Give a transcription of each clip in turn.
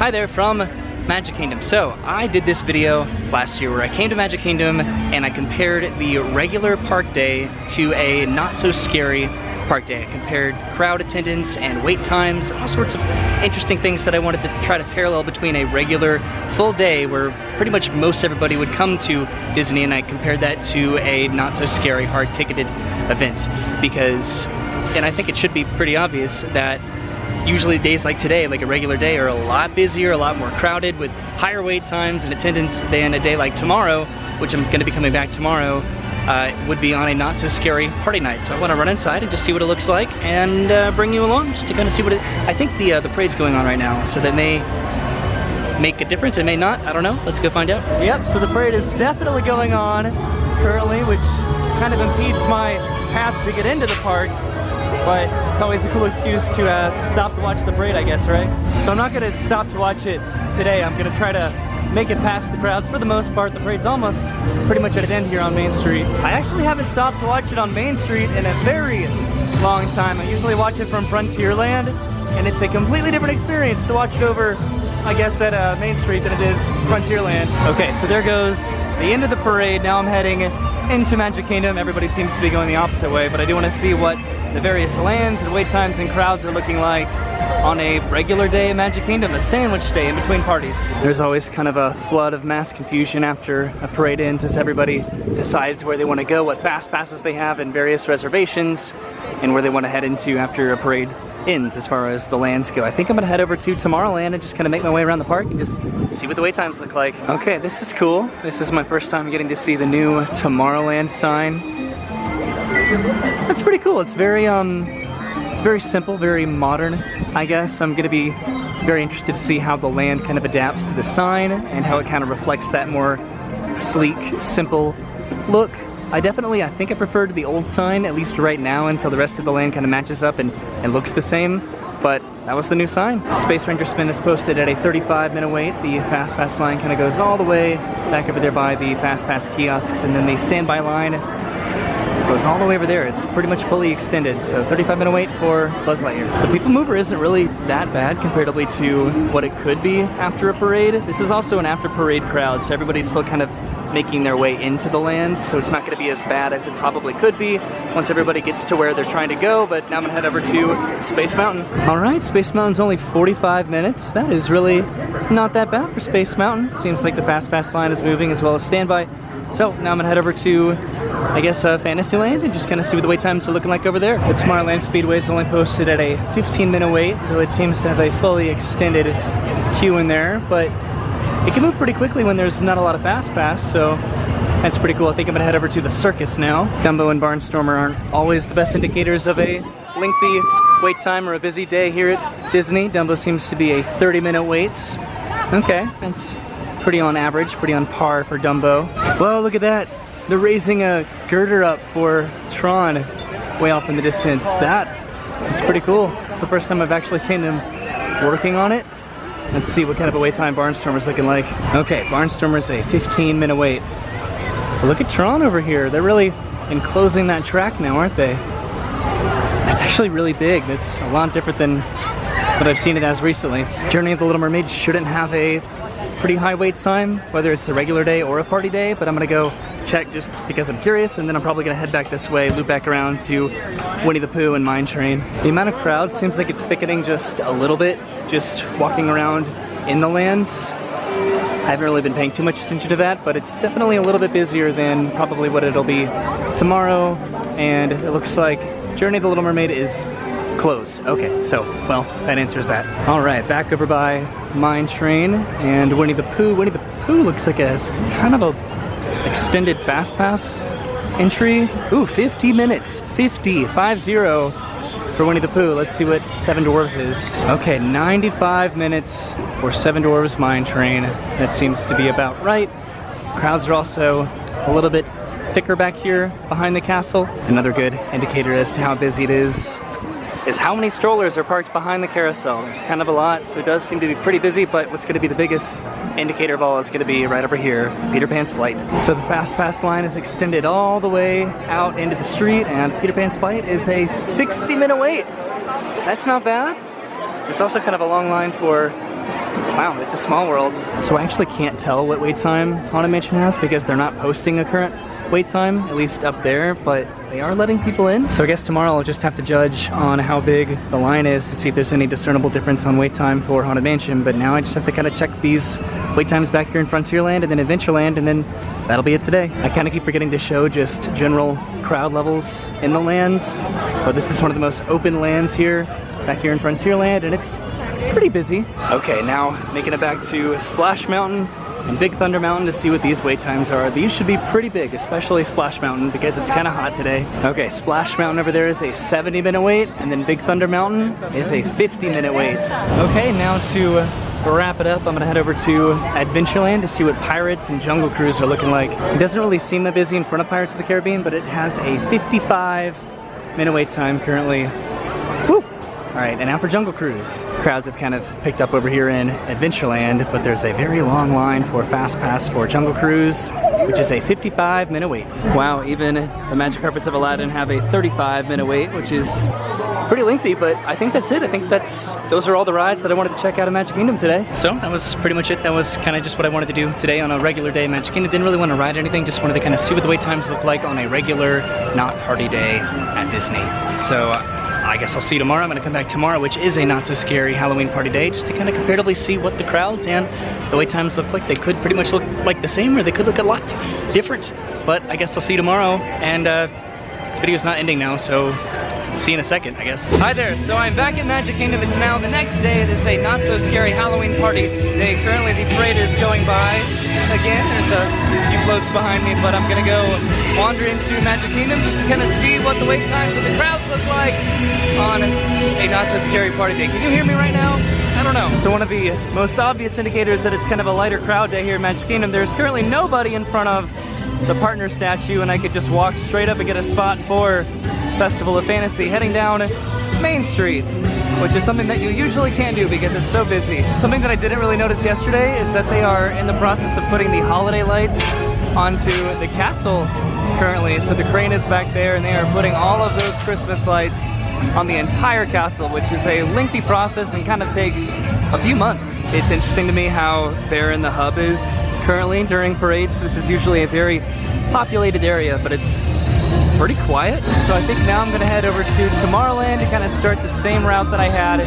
Hi there from Magic Kingdom. So I did this video last year where I came to Magic Kingdom and I compared the regular park day to a not so scary park day. I compared crowd attendance and wait times, all sorts of interesting things that I wanted to try to parallel between a regular full day where pretty much most everybody would come to Disney, and I compared that to a not so scary hard ticketed event because, and I think it should be pretty obvious that usually days like today, like a regular day, are a lot busier, a lot more crowded with higher wait times and attendance than a day like tomorrow, which I'm going to be coming back tomorrow, would be on a not so scary party night. So I want to run inside and just see what it looks like and bring you along just to kind of see what it, I think the parade's going on right now, so that may make a difference, it may not, I don't know, let's go find out. Yep, so the parade is definitely going on currently, which kind of impedes my path to get into the park. But it's always a cool excuse to stop to watch the parade, I guess, right? So I'm not going to stop to watch it today. I'm going to try to make it past the crowds. For the most part, the parade's almost pretty much at an end here on Main Street. I actually haven't stopped to watch it on Main Street in a very long time. I usually watch it from Frontierland, and it's a completely different experience to watch it over, I guess, at Main Street than it is Frontierland. Okay, so there goes the end of the parade. Now I'm heading into Magic Kingdom. Everybody seems to be going the opposite way, but I do want to see what the various lands and wait times and crowds are looking like on a regular day in Magic Kingdom, a sandwich day in between parties. There's always kind of a flood of mass confusion after a parade ends as everybody decides where they want to go, what fast passes they have and various reservations, and where they want to head into after a parade ends as far as the lands go. I think I'm gonna head over to Tomorrowland and just kind of make my way around the park and just see what the wait times look like. Okay, this is cool. This is my first time getting to see the new Tomorrowland sign. That's pretty cool. It's very simple, very modern, I guess. I'm gonna be very interested to see how the land kind of adapts to the sign and how it kind of reflects that more sleek, simple look. I think I prefer the old sign, at least right now, until the rest of the land kind of matches up and looks the same. But that was the new sign. Space Ranger Spin is posted at a 35-minute wait. The Fast Pass line kind of goes all the way back over there by the Fast Pass kiosks, and then the standby line goes all the way over there. It's pretty much fully extended, so 35-minute wait for Buzz Lightyear. The People Mover isn't really that bad comparatively to what it could be after a parade. This is also an after-parade crowd, so everybody's still kind of making their way into the lands, so it's not going to be as bad as it probably could be once everybody gets to where they're trying to go. But now I'm going to head over to Space Mountain. Alright, Space Mountain's only 45 minutes. That is really not that bad for Space Mountain. Seems like the Fast Pass line is moving as well as standby. So now I'm going to head over to, I guess, Fantasyland and just kind of see what the wait times are looking like over there. The Tomorrowland Speedway is only posted at a 15-minute wait, though it seems to have a fully extended queue in there, but it can move pretty quickly when there's not a lot of Fast Pass, so that's pretty cool. I think I'm gonna head over to the circus now. Dumbo and Barnstormer aren't always the best indicators of a lengthy wait time or a busy day here at Disney. Dumbo seems to be a 30-minute waits. Okay, that's pretty on average, pretty on par for Dumbo. Whoa, look at that. They're raising a girder up for Tron way off in the distance. That is pretty cool. It's the first time I've actually seen them working on it. Let's see what kind of a wait time Barnstormer's looking like. Okay, Barnstormer's a 15-minute wait. But look at Tron over here. They're really enclosing that track now, aren't they? That's actually really big. That's a lot different than what I've seen it as recently. Journey of the Little Mermaid shouldn't have a pretty high wait time, whether it's a regular day or a party day, but I'm gonna go check just because I'm curious, and then I'm probably gonna head back this way, loop back around to Winnie the Pooh and Mine Train. The amount of crowd seems like it's thickening just a little bit, just walking around in the lands. I haven't really been paying too much attention to that, but it's definitely a little bit busier than probably what it'll be tomorrow, and it looks like Journey of the Little Mermaid is closed. Okay, so, well, that answers that. All right, back over by Mine Train and Winnie the Pooh. Winnie the Pooh looks like it has kind of a extended Fast Pass entry. Ooh, 50 minutes, 50 for Winnie the Pooh. Let's see what Seven Dwarfs is. Okay, 95 minutes for Seven Dwarfs Mine Train. That seems to be about right. Crowds are also a little bit thicker back here behind the castle. Another good indicator as to how busy it is how many strollers are parked behind the carousel. There's kind of a lot, so it does seem to be pretty busy, but what's going to be the biggest indicator of all is going to be right over here, Peter Pan's Flight. So the Fast Pass line is extended all the way out into the street, and Peter Pan's Flight is a 60-minute wait. That's not bad. There's also kind of a long line for Wow, it's a small world. So I actually can't tell what wait time Haunted Mansion has because they're not posting a current wait time, at least up there, but they are letting people in. So I guess tomorrow I'll just have to judge on how big the line is to see if there's any discernible difference on wait time for Haunted Mansion, but now I just have to kind of check these wait times back here in Frontierland and then Adventureland, and then that'll be it today. I kind of keep forgetting to show just general crowd levels in the lands, but this is one of the most open lands here, back here in Frontierland, and it's pretty busy. Okay, now making it back to Splash Mountain and Big Thunder Mountain to see what these wait times are. These should be pretty big, especially Splash Mountain because it's kind of hot today. Okay, Splash Mountain over there is a 70-minute wait, and then Big Thunder Mountain is a 50-minute wait. Okay, now to wrap it up, I'm gonna head over to Adventureland to see what Pirates and Jungle Cruise are looking like. It doesn't really seem that busy in front of Pirates of the Caribbean, but it has a 55-minute wait time currently. Woo! All right, and now for Jungle Cruise. Crowds have kind of picked up over here in Adventureland, but there's a very long line for Fast Pass for Jungle Cruise, which is a 55-minute wait. Wow, even the Magic Carpets of Aladdin have a 35-minute wait, which is pretty lengthy, but I think that's it. I think those are all the rides that I wanted to check out of Magic Kingdom today. So that was pretty much it. That was kind of just what I wanted to do today on a regular day at Magic Kingdom. Didn't really want to ride anything, just wanted to kind of see what the wait times look like on a regular, not party day at Disney. So I guess I'll see you tomorrow. I'm gonna come back tomorrow, which is a not so scary Halloween party day, just to kind of comparatively see what the crowds and the wait times look like. They could pretty much look like the same, or they could look a lot different, but I guess I'll see you tomorrow. And this video's not ending now, so see you in a second, I guess. Hi there, so I'm back at Magic Kingdom. It's now the next day. It is a not so scary Halloween party day. Currently the parade is going by. Again, there's a few floats behind me, but I'm gonna go wander into Magic Kingdom just to kind of see what the wait times and the crowds look like on a not so scary party day. Can you hear me right now? I don't know. So one of the most obvious indicators that it's kind of a lighter crowd day here at Magic Kingdom, there's currently nobody in front of the partner statue, and I could just walk straight up and get a spot for Festival of Fantasy, heading down Main Street, which is something that you usually can't do because it's so busy. Something that I didn't really notice yesterday is that they are in the process of putting the holiday lights onto the castle currently. So the crane is back there, and they are putting all of those Christmas lights on the entire castle, which is a lengthy process and kind of takes a few months. It's interesting to me how barren the hub is currently during parades. This is usually a very populated area, but it's pretty quiet. So I think now I'm gonna head over to Tomorrowland to kind of start the same route that I had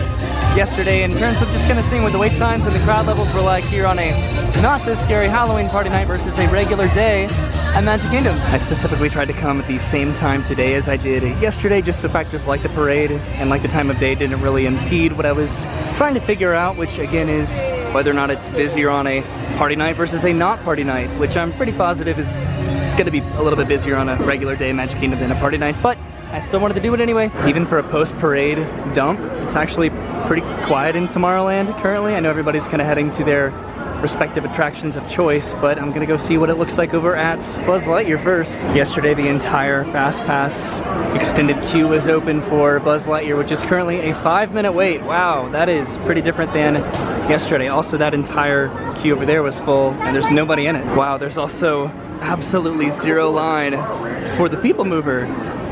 yesterday in terms of just kind of seeing what the wait times and the crowd levels were like here on a not so scary Halloween party night versus a regular day at Magic Kingdom. I specifically tried to come at the same time today as I did yesterday, just so factors like the parade and like the time of day didn't really impede what I was trying to figure out, which again is whether or not it's busier on a party night versus a not party night, which I'm pretty positive is gonna be a little bit busier on a regular day at Magic Kingdom than a party night, but I still wanted to do it anyway. Even for a post-parade dump, it's actually pretty quiet in Tomorrowland currently. I know everybody's kind of heading to their respective attractions of choice, but I'm gonna go see what it looks like over at Buzz Lightyear first. Yesterday, the entire Fast Pass extended queue was open for Buzz Lightyear, which is currently a 5-minute wait. Wow, that is pretty different than yesterday. Also, that entire queue over there was full, and there's nobody in it. Wow, there's also absolutely zero line for the People Mover.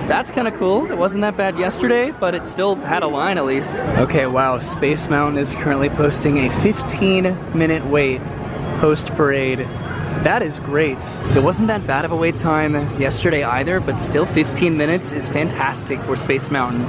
That's kind of cool. It wasn't that bad yesterday, but it still had a line at least. Okay, wow, Space Mountain is currently posting a 15-minute wait post-parade. That is great. It wasn't that bad of a wait time yesterday either, but still 15 minutes is fantastic for Space Mountain.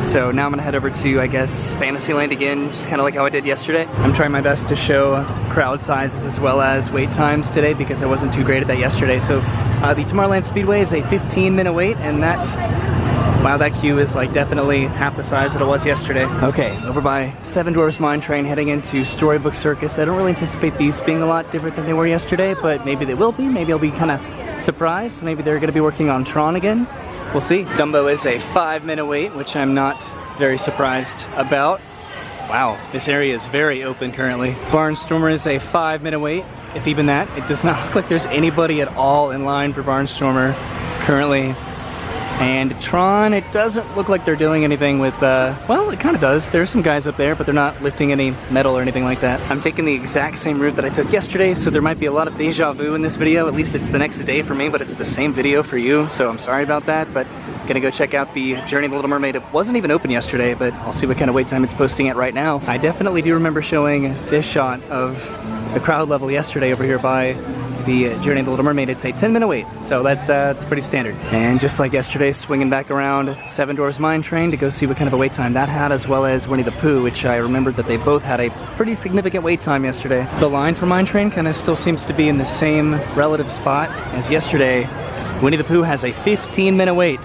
So now I'm gonna head over to, I guess, Fantasyland again, just kind of like how I did yesterday. I'm trying my best to show crowd sizes as well as wait times today because I wasn't too great at that yesterday. So the Tomorrowland Speedway is a 15-minute wait, and wow, that queue is like definitely half the size that it was yesterday. Okay, over by Seven Dwarfs Mine Train heading into Storybook Circus. I don't really anticipate these being a lot different than they were yesterday, but maybe they will be. Maybe I'll be kind of surprised. Maybe they're gonna be working on Tron again. We'll see. Dumbo is a 5-minute wait, which I'm not very surprised about. Wow, this area is very open currently. Barnstormer is a 5-minute wait, if even that. It does not look like there's anybody at all in line for Barnstormer currently. And Tron, it doesn't look like they're doing anything with, well, it kind of does. There's some guys up there, but they're not lifting any metal or anything like that. I'm taking the exact same route that I took yesterday, so there might be a lot of deja vu in this video. At least it's the next day for me, but it's the same video for you, so I'm sorry about that. But gonna go check out the Journey of the Little Mermaid. It wasn't even open yesterday, but I'll see what kind of wait time it's posting at right now. I definitely do remember showing this shot of the crowd level yesterday over here by the Journey of the Little Mermaid. It's a 10-minute wait, so that's pretty standard. And just like yesterday, swinging back around Seven Dwarfs Mine Train to go see what kind of a wait time that had, as well as Winnie the Pooh, which I remembered that they both had a pretty significant wait time yesterday. The line for Mine Train kind of still seems to be in the same relative spot as yesterday. Winnie the Pooh has a 15-minute wait.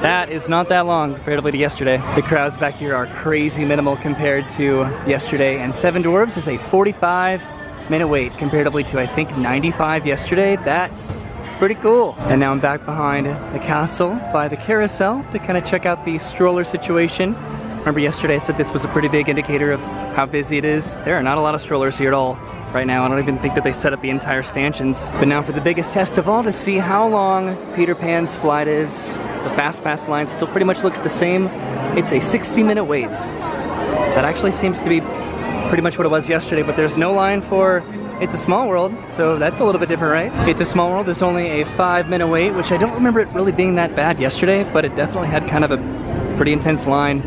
That is not that long comparatively to yesterday. The crowds back here are crazy minimal compared to yesterday, and Seven Dwarfs is a 45-minute wait comparatively to, I think, 95 yesterday. That's pretty cool. And now I'm back behind the castle by the carousel to kind of check out the stroller situation. Remember yesterday I said this was a pretty big indicator of how busy it is. There are not a lot of strollers here at all right now. I don't even think that they set up the entire stanchions. But now for the biggest test of all, to see how long Peter Pan's flight is. The Fast Pass line still pretty much looks the same. It's a 60-minute wait. That actually seems to be pretty much what it was yesterday, but there's no line for It's a Small World, so that's a little bit different, right? It's a Small World is only a 5-minute wait, which I don't remember it really being that bad yesterday, but it definitely had kind of a pretty intense line.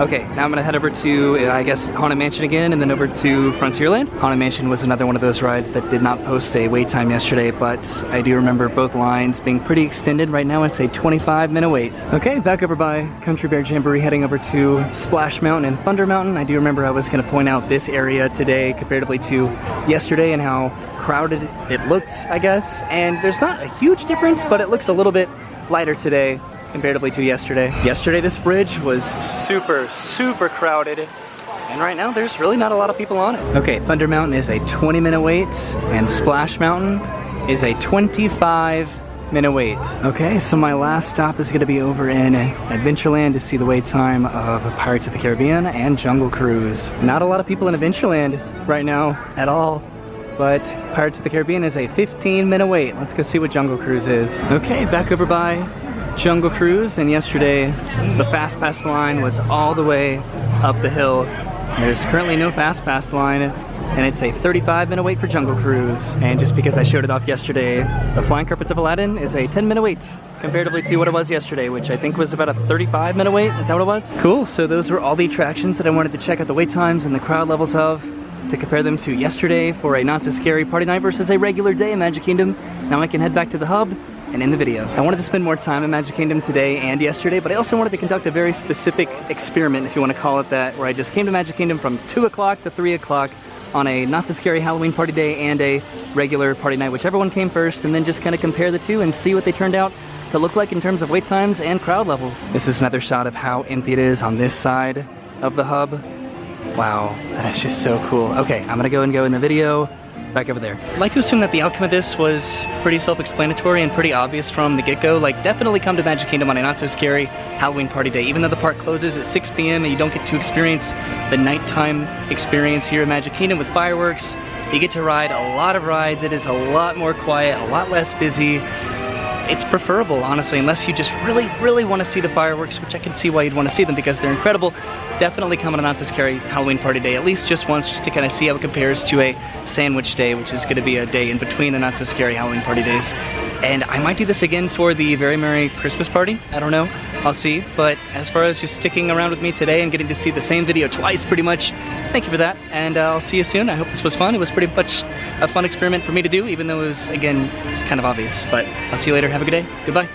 Okay, now I'm gonna head over to, I guess, Haunted Mansion again, and then over to Frontierland. Haunted Mansion was another one of those rides that did not post a wait time yesterday, but I do remember both lines being pretty extended. Right now it's a 25-minute wait. Okay, back over by Country Bear Jamboree, heading over to Splash Mountain and Thunder Mountain. I do remember I was gonna point out this area today comparatively to yesterday and how crowded it looked, I guess. And there's not a huge difference, but it looks a little bit lighter today comparatively to yesterday. Yesterday this bridge was super crowded, and right now there's really not a lot of people on it. Okay, Thunder Mountain is a 20-minute wait, and Splash Mountain is a 25-minute wait. Okay, so my last stop is gonna be over in Adventureland to see the wait time of Pirates of the Caribbean and Jungle Cruise. Not a lot of people in Adventureland right now at all, but Pirates of the Caribbean is a 15-minute wait. Let's go see what Jungle Cruise is. Okay, back over by Jungle Cruise, and yesterday the Fast Pass line was all the way up the hill. There's currently no Fast Pass line, and it's a 35-minute wait for Jungle Cruise. And just because I showed it off yesterday, the Flying Carpets of Aladdin is a 10-minute wait comparatively to what it was yesterday, which I think was about a 35-minute wait. Is that what it was? Cool, so those were all the attractions that I wanted to check out the wait times and the crowd levels of, to compare them to yesterday for a not so scary party night versus a regular day in Magic Kingdom. Now I can head back to the hub and end the video. I wanted to spend more time in Magic Kingdom today and yesterday, but I also wanted to conduct a very specific experiment, if you want to call it that, where I just came to Magic Kingdom from 2 o'clock to 3 o'clock on a not so scary Halloween party day and a regular party night, whichever one came first, and then just kind of compare the two and see what they turned out to look like in terms of wait times and crowd levels. This is another shot of how empty it is on this side of the hub. Wow, that is just so cool. Okay, I'm gonna go in the video back over there. I'd like to assume that the outcome of this was pretty self-explanatory and pretty obvious from the get-go. Like, definitely come to Magic Kingdom on a not-so-scary Halloween party day. Even though the park closes at 6 p.m. and you don't get to experience the nighttime experience here at Magic Kingdom with fireworks, you get to ride a lot of rides. It is a lot more quiet, a lot less busy. It's preferable, honestly, unless you just really want to see the fireworks, which I can see why you'd want to see them because they're incredible. Definitely come on a not so scary Halloween party day at least just once, just to kind of see how it compares to a sandwich day, which is going to be a day in between the not so scary Halloween party days. And I might do this again for the Very Merry Christmas Party. I don't know, I'll see. But as far as just sticking around with me today and getting to see the same video twice pretty much, thank you for that, and I'll see you soon. I hope this was fun. It was pretty much a fun experiment for me to do, even though it was, again, kind of obvious. But I'll see you later. Have a good day. Goodbye.